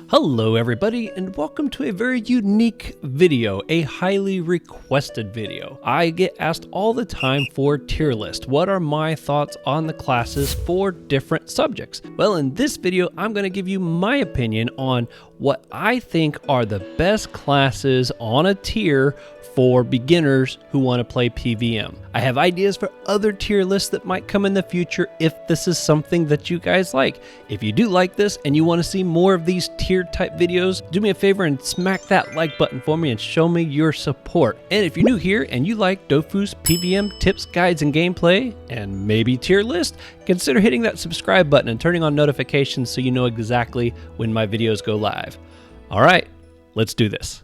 Hello everybody, and welcome to a very unique video, a highly requested video. I get asked all the time for tier list. What are my thoughts on the classes for different subjects? Well, in this video, I'm going to give you my opinion on what I think are the best classes on a tier for beginners who want to play PvM. I have ideas for other tier lists that might come in the future if this is something that you guys like. If you do like this and you want to see more of these tier type videos, do me a favor and smack that like button for me and show me your support. And if you're new here and you like Dofus PvM tips, guides, and gameplay, and maybe tier list, consider hitting that subscribe button and turning on notifications so you know exactly when my videos go live. All right, let's do this.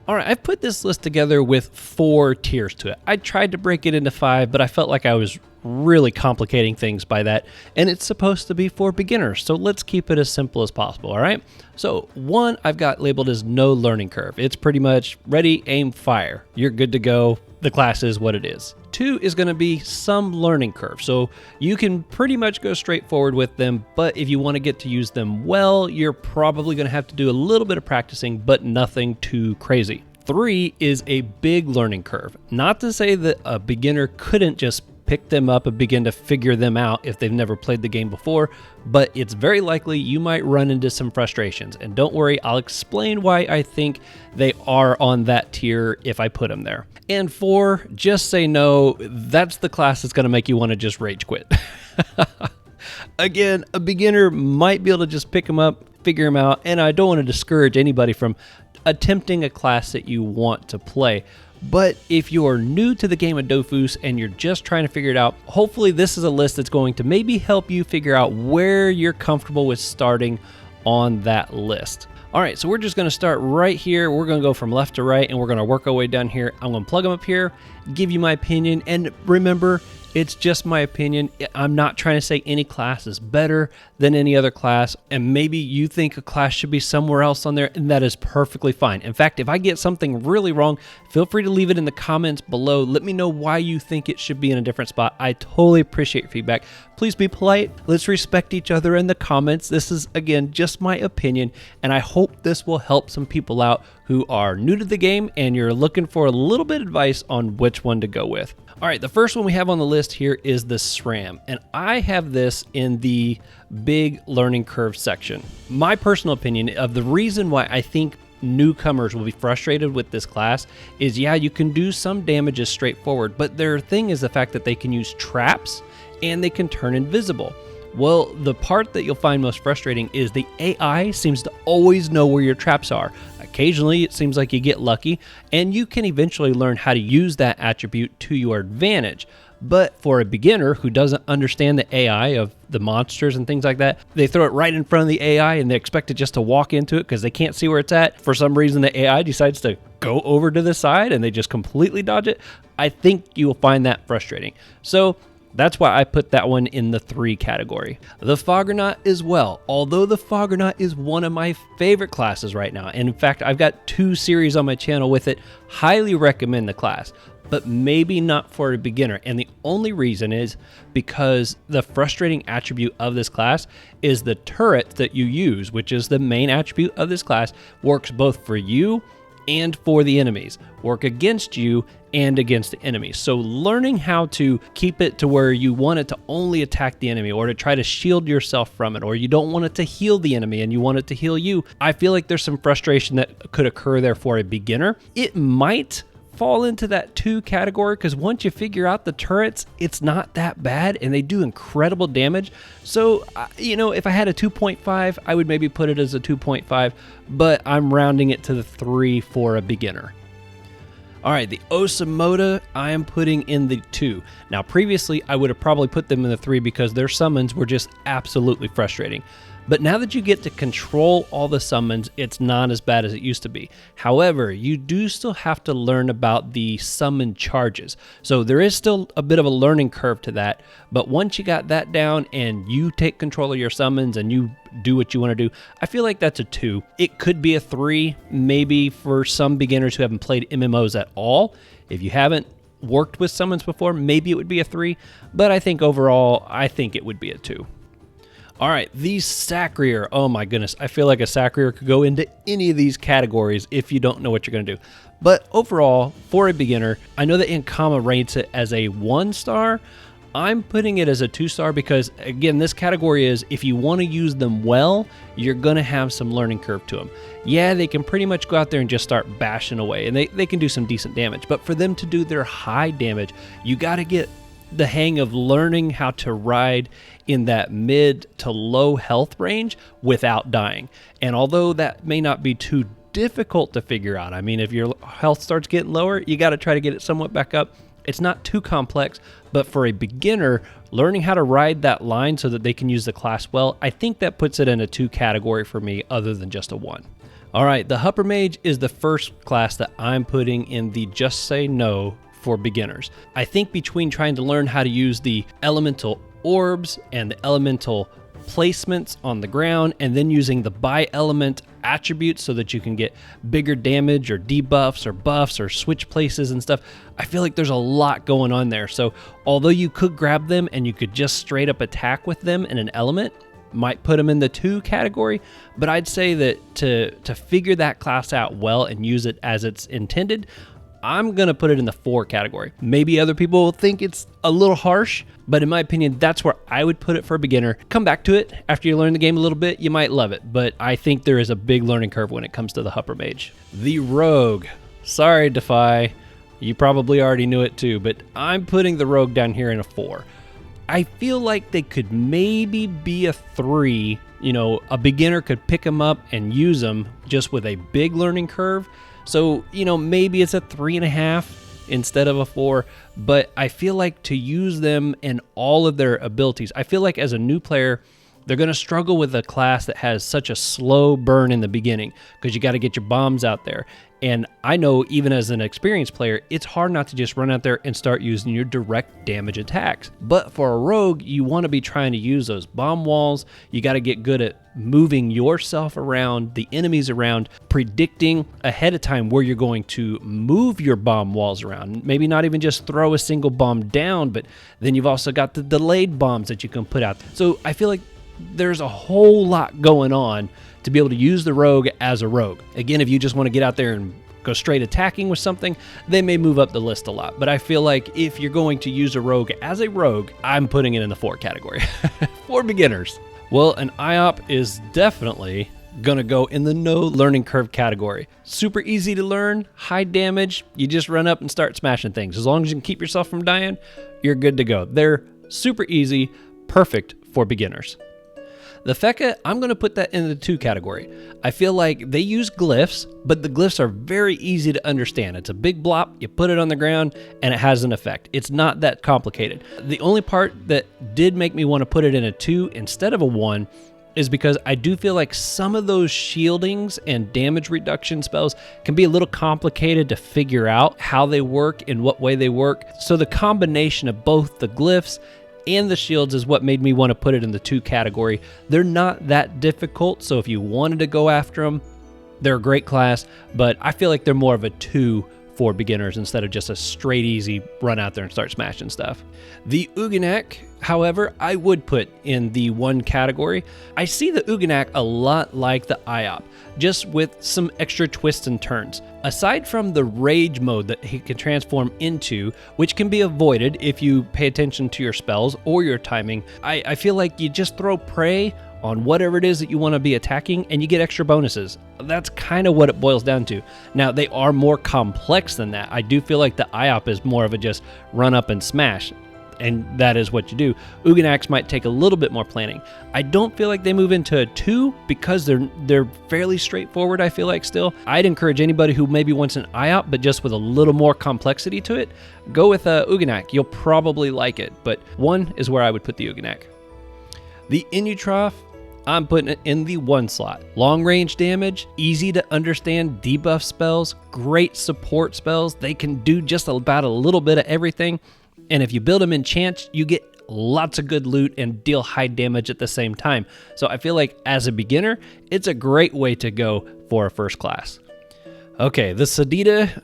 All right, I've put this list together with 4 tiers to it. I tried to break it into 5, but I felt like I was really complicating things by that, and it's supposed to be for beginners, so let's keep it as simple as possible, all right? So 1, I've got labeled as no learning curve. It's pretty much ready, aim, fire. You're good to go. The class is what it is. 2 is going to be some learning curve, so you can pretty much go straight forward with them, but if you want to get to use them well, you're probably going to have to do a little bit of practicing, but nothing too crazy. 3 is a big learning curve. Not to say that a beginner couldn't just pick them up and begin to figure them out if they've never played the game before, but it's very likely you might run into some frustrations. And don't worry, I'll explain why I think they are on that tier if I put them there. And 4, just say no. That's the class that's going to make you want to just rage quit. Again, a beginner might be able to just pick them up, figure them out, and I don't want to discourage anybody from attempting a class that you want to play. But if you're new to the game of Dofus and you're just trying to figure it out, hopefully this is a list that's going to maybe help you figure out where you're comfortable with starting on that list. All right, so we're just going to start right here. We're going to go from left to right, and we're going to work our way down here. I'm going to plug them up here, give you my opinion, and remember, it's just my opinion. I'm not trying to say any class is better than any other class, and maybe you think a class should be somewhere else on there, and that is perfectly fine. In fact, if I get something really wrong, feel free to leave it in the comments below. Let me know why you think it should be in a different spot. I totally appreciate your feedback. Please be polite. Let's respect each other in the comments. This is, again, just my opinion, and I hope this will help some people out who are new to the game and you're looking for a little bit of advice on which one to go with. All right, the first one we have on the list here is the SRAM, and I have this in the big learning curve section. My personal opinion of the reason why I think newcomers will be frustrated with this class is, yeah, you can do some damage as straightforward, but their thing is the fact that they can use traps and they can turn invisible. Well, the part that you'll find most frustrating is the AI seems to always know where your traps are. Occasionally, it seems like you get lucky, and you can eventually learn how to use that attribute to your advantage. But for a beginner who doesn't understand the AI of the monsters and things like that, they throw it right in front of the AI and they expect it just to walk into it because they can't see where it's at. For some reason, the AI decides to go over to the side and they just completely dodge it. I think you will find that frustrating. So that's why I put that one in the 3 category. The Foggernaut as well, although the Foggernaut is one of my favorite classes right now. And in fact, I've got 2 series on my channel with it. Highly recommend the class, but maybe not for a beginner. And the only reason is because the frustrating attribute of this class is the turret that you use, which is the main attribute of this class, works both for you and for the enemies, work against you and against the enemies. So learning how to keep it to where you want it to only attack the enemy or to try to shield yourself from it, or you don't want it to heal the enemy and you want it to heal you, I feel like there's some frustration that could occur there for a beginner. It might fall into that 2 category because once you figure out the turrets, it's not that bad and they do incredible damage. So, you know, if I had a 2.5, I would maybe put it as a 2.5, but I'm rounding it to the 3 for a beginner. All right, the Osamoda I am putting in the 2. Now, previously, I would have probably put them in the 3 because their summons were just absolutely frustrating. But now that you get to control all the summons, it's not as bad as it used to be. However, you do still have to learn about the summon charges. So there is still a bit of a learning curve to that. But once you got that down and you take control of your summons and you do what you want to do, I feel like that's a 2. It could be a 3, maybe for some beginners who haven't played MMOs at all. If you haven't, worked with summons before, maybe it would be a 3, but I think overall, I think it would be a 2. All right, the Sacrier. Oh my goodness, I feel like a Sacrier could go into any of these categories if you don't know what you're going to do. But overall, for a beginner, I know that Inkama rates it as a 1-star. I'm putting it as a 2-star because, again, this category is if you want to use them well, you're going to have some learning curve to them. Yeah, they can pretty much go out there and just start bashing away, and they can do some decent damage. But for them to do their high damage, you got to get the hang of learning how to ride in that mid to low health range without dying. And although that may not be too difficult to figure out, I mean, if your health starts getting lower, you got to try to get it somewhat back up. It's not too complex, but for a beginner, learning how to ride that line so that they can use the class well, I think that puts it in a 2 category for me other than just a 1. All right, the Hupper Mage is the first class that I'm putting in the just say no for beginners. I think between trying to learn how to use the elemental orbs and the elemental placements on the ground and then using the by element attributes so that you can get bigger damage or debuffs or buffs or switch places and stuff, I feel like there's a lot going on there. So although you could grab them and you could just straight up attack with them in an element, might put them in the 2 category, but I'd say that to figure that class out well and use it as it's intended, I'm going to put it in the 4 category. Maybe other people will think it's a little harsh, but in my opinion, that's where I would put it for a beginner. Come back to it after you learn the game a little bit. You might love it, but I think there is a big learning curve when it comes to the Hupper Mage. The Rogue. Sorry, Defy. You probably already knew it too, but I'm putting the Rogue down here in a 4. I feel like they could maybe be a 3. You know, a beginner could pick them up and use them just with a big learning curve. So, you know, maybe it's a 3.5 instead of a 4, but I feel like to use them in all of their abilities, I feel like as a new player, they're going to struggle with a class that has such a slow burn in the beginning because you got to get your bombs out there. And I know even as an experienced player, it's hard not to just run out there and start using your direct damage attacks. But for a rogue, you want to be trying to use those bomb walls. You got to get good at moving yourself around, the enemies around, predicting ahead of time where you're going to move your bomb walls around. Maybe not even just throw a single bomb down, but then you've also got the delayed bombs that you can put out. So I feel like there's a whole lot going on to be able to use the rogue as a rogue. Again, if you just want to get out there and go straight attacking with something, they may move up the list a lot. But I feel like if you're going to use a rogue as a rogue, I'm putting it in the 4 category for beginners. Well, an IOP is definitely gonna go in the no learning curve category. Super easy to learn, high damage, you just run up and start smashing things. As long as you can keep yourself from dying, you're good to go. They're super easy, perfect for beginners. The Feka, I'm going to put that in the 2 category. I feel like they use glyphs, but the glyphs are very easy to understand. It's a big blop, you put it on the ground, and it has an effect. It's not that complicated. The only part that did make me want to put it in a 2 instead of a 1 is because I do feel like some of those shieldings and damage reduction spells can be a little complicated to figure out how they work, in what way they work. So the combination of both the glyphs and the shields is what made me want to put it in the 2 category. They're not that difficult, so if you wanted to go after them, they're a great class, but I feel like they're more of a 2 for beginners instead of just a straight easy run out there and start smashing stuff. The Uganak, however, I would put in the 1 category. I see the Uganak a lot like the IOP, just with some extra twists and turns. Aside from the rage mode that he can transform into, which can be avoided if you pay attention to your spells or your timing, I feel like you just throw prey on whatever it is that you want to be attacking and you get extra bonuses. That's kind of what it boils down to. Now, they are more complex than that. I do feel like the IOP is more of a just run up and smash, and that is what you do. Uganaks might take a little bit more planning. I don't feel like they move into a 2 because they're fairly straightforward, I feel like still. I'd encourage anybody who maybe wants an IOP but just with a little more complexity to it, go with Uganak. You'll probably like it, but 1 is where I would put the Uganak. The Inutrof, I'm putting it in the 1 slot. Long range damage, easy to understand debuff spells, great support spells. They can do just about a little bit of everything. And if you build them in chance, you get lots of good loot and deal high damage at the same time. So I feel like as a beginner, it's a great way to go for a first class. Okay, the Sedita,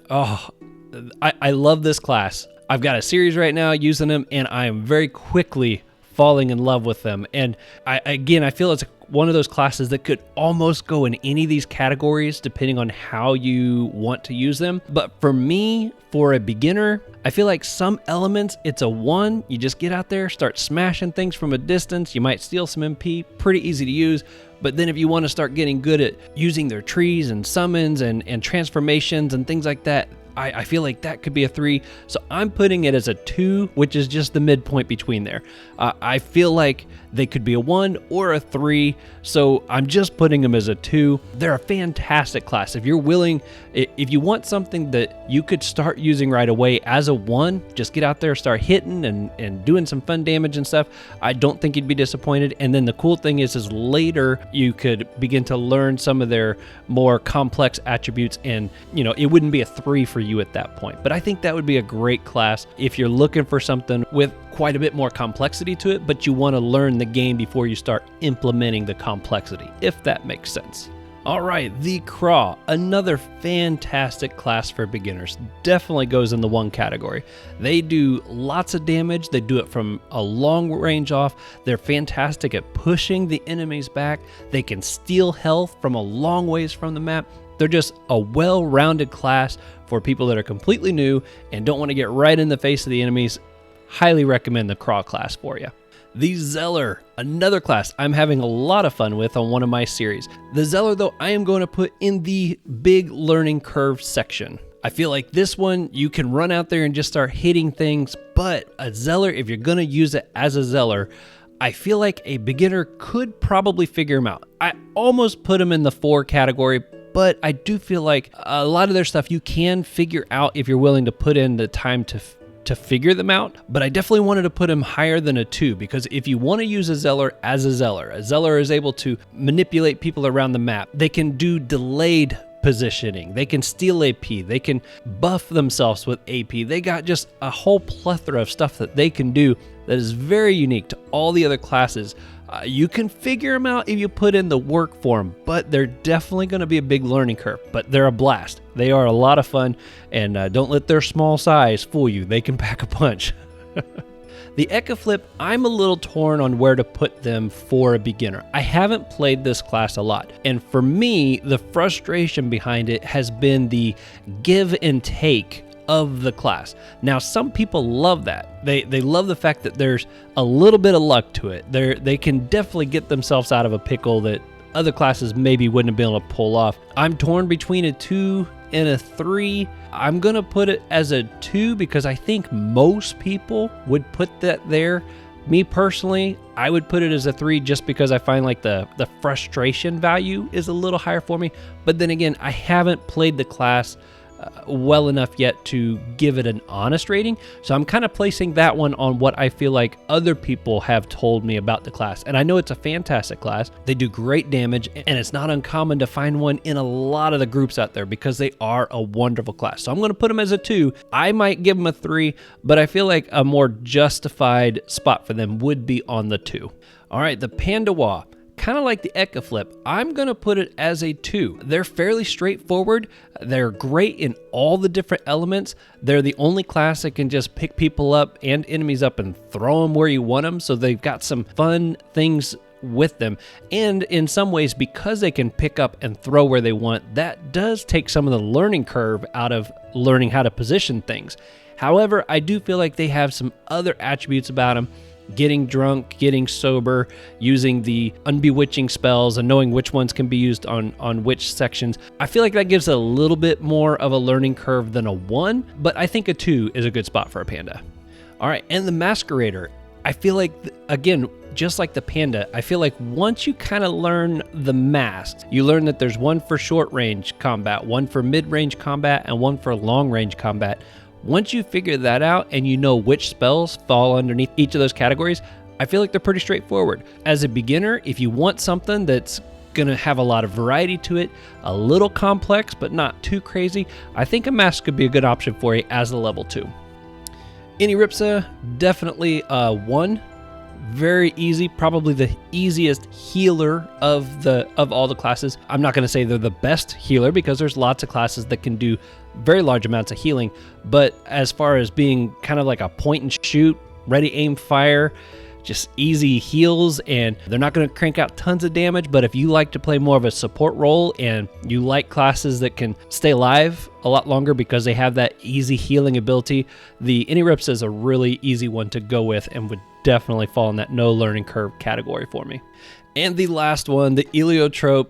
I love this class. I've got a series right now using them, and I am very quickly falling in love with them. And I feel it's one of those classes that could almost go in any of these categories depending on how you want to use them. But for me, for a beginner, I feel like some elements, it's a 1. You just get out there, start smashing things from a distance. You might steal some MP, pretty easy to use. But then if you want to start getting good at using their trees and summons and transformations and things like that, I feel like that could be a 3. So I'm putting it as a 2, which is just the midpoint between there. I feel like they could be a 1 or a 3. So I'm just putting them as a 2. They're a fantastic class. If you're willing, if you want something that you could start using right away as a 1, just get out there, start hitting and doing some fun damage and stuff. I don't think you'd be disappointed. And then the cool thing is later you could begin to learn some of their more complex attributes, and it wouldn't be a 3 for you at that point. But I think that would be a great class if you're looking for something with quite a bit more complexity to it, but you want to learn the game before you start implementing the complexity, if that makes sense. All right, the Craw, another fantastic class for beginners. Definitely goes in the 1 category. They do lots of damage. They do it from a long range off. They're fantastic at pushing the enemies back. They can steal health from a long ways from the map. They're just a well-rounded class for people that are completely new and don't want to get right in the face of the enemies. Highly recommend the Craw class for you. The Zeller, another class I'm having a lot of fun with on one of my series. The Zeller, though, I am going to put in the big learning curve section. I feel like this one, you can run out there and just start hitting things, but a Zeller, if you're going to use it as a Zeller, I feel like a beginner could probably figure them out. I almost put them in the 4 category, but I do feel like a lot of their stuff you can figure out if you're willing to put in the time to figure them out. But I definitely wanted to put them higher than a 2, because if you want to use a Zeller as a Zeller is able to manipulate people around the map. They can do delayed positioning. They can steal AP. They can buff themselves with AP. They got just a whole plethora of stuff that they can do that is very unique to all the other classes. You can figure them out if you put in the work for them, but they're definitely going to be a big learning curve. But they're a blast. They are a lot of fun, and don't let their small size fool you. They can pack a punch. The Eka Flip, I'm a little torn on where to put them for a beginner. I haven't played this class a lot, and for me, the frustration behind it has been the give and take of the class. Now, some people love that. They love the fact that there's a little bit of luck to it. They can definitely get themselves out of a pickle that other classes maybe wouldn't have been able to pull off. I'm torn between a 2 and a 3. I'm going to put it as a 2 because I think most people would put that there. Me personally, I would put it as a 3 just because I find like the frustration value is a little higher for me. But then again, I haven't played the class well enough yet to give it an honest rating. So I'm kind of placing that one on what I feel like other people have told me about the class. And I know it's a fantastic class. They do great damage, and it's not uncommon to find one in a lot of the groups out there because they are a wonderful class. So I'm going to put them as a 2. I might give them a 3, but I feel like a more justified spot for them would be on the 2. All right, the Pandawa. Kind of like the Eka Flip, I'm going to put it as a 2. They're fairly straightforward. They're great in all the different elements. They're the only class that can just pick people up and enemies up and throw them where you want them. So they've got some fun things with them. And in some ways, because they can pick up and throw where they want, that does take some of the learning curve out of learning how to position things. However, I do feel like they have some other attributes about them. Getting drunk, getting sober, using the unbewitching spells, and knowing which ones can be used on which sections. I feel like that gives a little bit more of a learning curve than a 1, but I think a 2 is a good spot for a Panda. All right, and the Masquerader. I feel like, again, just like the Panda, I feel like once you kind of learn the masks, you learn that there's one for short range combat, one for mid-range combat, and one for long range combat. Once you figure that out and you know which spells fall underneath each of those categories, I feel like they're pretty straightforward. As a beginner, if you want something that's going to have a lot of variety to it, a little complex but not too crazy, I think a mask could be a good option for you as a level 2. Iniripsa, definitely a 1. very easy, probably the easiest healer of all the classes. I'm not going to say they're the best healer because there's lots of classes that can do very large amounts of healing, but as far as being kind of like a point and shoot, ready, aim, fire, just easy heals, and they're not going to crank out tons of damage. But if you like to play more of a support role and you like classes that can stay alive a lot longer because they have that easy healing ability, the Inirips is a really easy one to go with and would definitely fall in that no learning curve category for me. And the last one, the Eliotrope,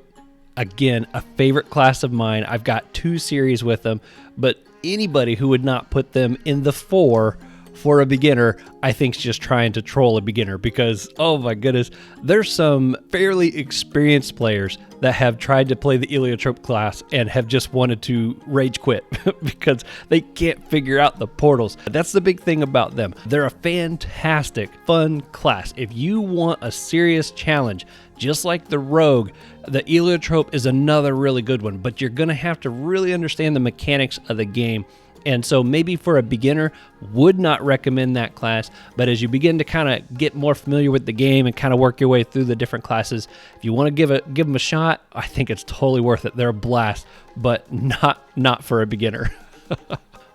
again, a favorite class of mine. I've got 2 series with them, but anybody who would not put them in the 4 for a beginner, I think is just trying to troll a beginner, because, oh my goodness, there's some fairly experienced players that have tried to play the Eliotrope class and have just wanted to rage quit because they can't figure out the portals. That's the big thing about them. They're a fantastic, fun class. If you want a serious challenge, just like the Rogue, the Eliotrope is another really good one, but you're going to have to really understand the mechanics of the game. And so maybe for a beginner, would not recommend that class. But as you begin to kind of get more familiar with the game and kind of work your way through the different classes, if you want to give them a shot, I think it's totally worth it. They're a blast, but not for a beginner.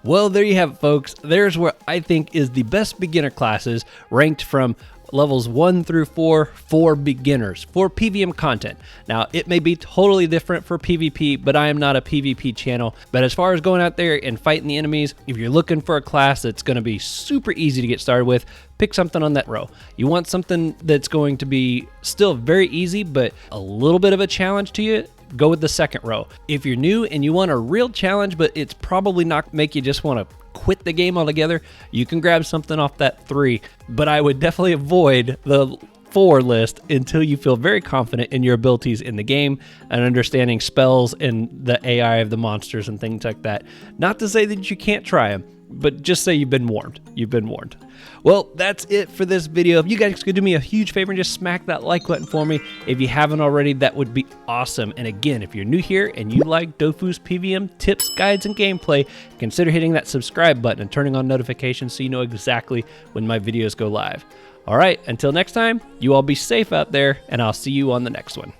Well, there you have it, folks. There's what I think is the best beginner classes, ranked from levels 1 through 4 for beginners for PvM content. Now, it may be totally different for PvP, but I am not a PvP channel. But as far as going out there and fighting the enemies, if you're looking for a class that's going to be super easy to get started with, pick something on that row. You want something that's going to be still very easy, but a little bit of a challenge to you, go with the second row. If you're new and you want a real challenge, but it's probably not make you just want to quit the game altogether, you can grab something off that 3, but I would definitely avoid the 4 list until you feel very confident in your abilities in the game and understanding spells and the AI of the monsters and things like that. Not to say that you can't try them, but just say you've been warned. You've been warned. Well, that's it for this video. If you guys could do me a huge favor and just smack that like button for me. If you haven't already, that would be awesome. And again, if you're new here and you like Dofus PvM tips, guides, and gameplay, consider hitting that subscribe button and turning on notifications so you know exactly when my videos go live. All right, until next time, you all be safe out there, and I'll see you on the next one.